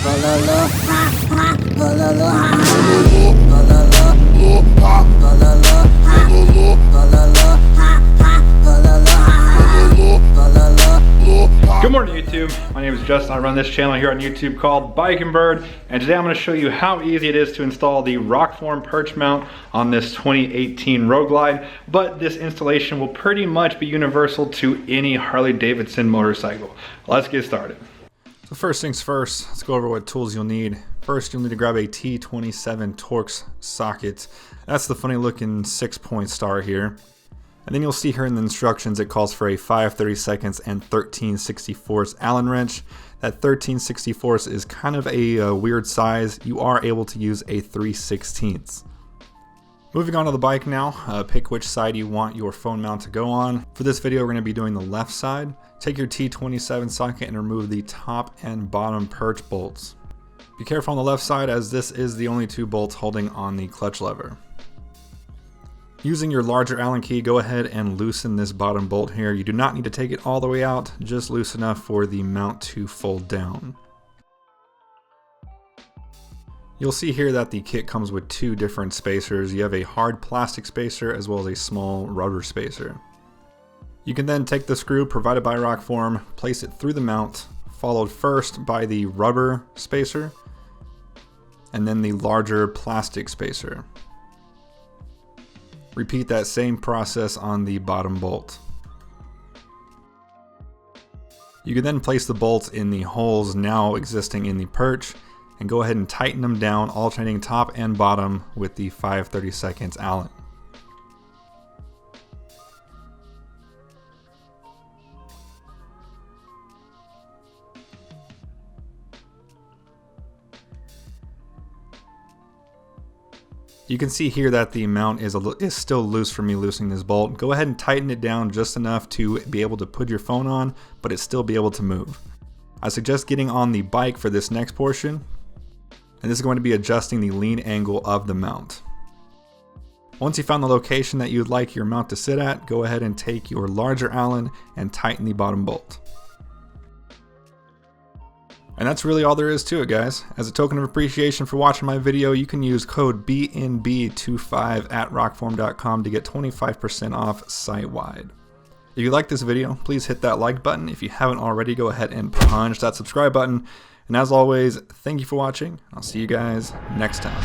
Good morning YouTube, my name is Justin. I run this channel here on YouTube called Bike and Bird, and today I'm going to show you how easy it is to install the ROKFORM perch mount on this 2018 Road Glide, but this installation will pretty much be universal to any Harley Davidson motorcycle. Let's get started. So first things first, let's go over what tools you'll need. First, you'll need to grab a T27 Torx socket. That's the funny looking 6-point star here. And then you'll see here in the instructions it calls for a 5/32 and 13/64 Allen wrench. That 13/64 is kind of a weird size. You are able to use a 3/16. Moving on to the bike now, pick which side you want your phone mount to go on. For this video we're going to be doing the left side. Take your T27 socket and remove the top and bottom perch bolts. Be careful on the left side as this is the only two bolts holding on the clutch lever. Using your larger Allen key, go ahead and loosen this bottom bolt here. You do not need to take it all the way out, just loose enough for the mount to fold down. You'll see here that the kit comes with two different spacers. You have a hard plastic spacer as well as a small rubber spacer. You can then take the screw provided by ROKFORM, place it through the mount, followed first by the rubber spacer, and then the larger plastic spacer. Repeat that same process on the bottom bolt. You can then place the bolts in the holes now existing in the perch and go ahead and tighten them down, alternating top and bottom with the 5/32 Allen. You can see here that the mount is still loose from me loosening this bolt. Go ahead and tighten it down just enough to be able to put your phone on, but it still be able to move. I suggest getting on the bike for this next portion, and this is going to be adjusting the lean angle of the mount. Once you found the location that you'd like your mount to sit at, go ahead and take your larger Allen and tighten the bottom bolt. And that's really all there is to it, guys. As a token of appreciation for watching my video, you can use code BNB25 at ROKFORM.com to get 25% off site-wide. If you like this video, please hit that like button. If you haven't already, go ahead and punch that subscribe button. And as always, thank you for watching. I'll see you guys next time.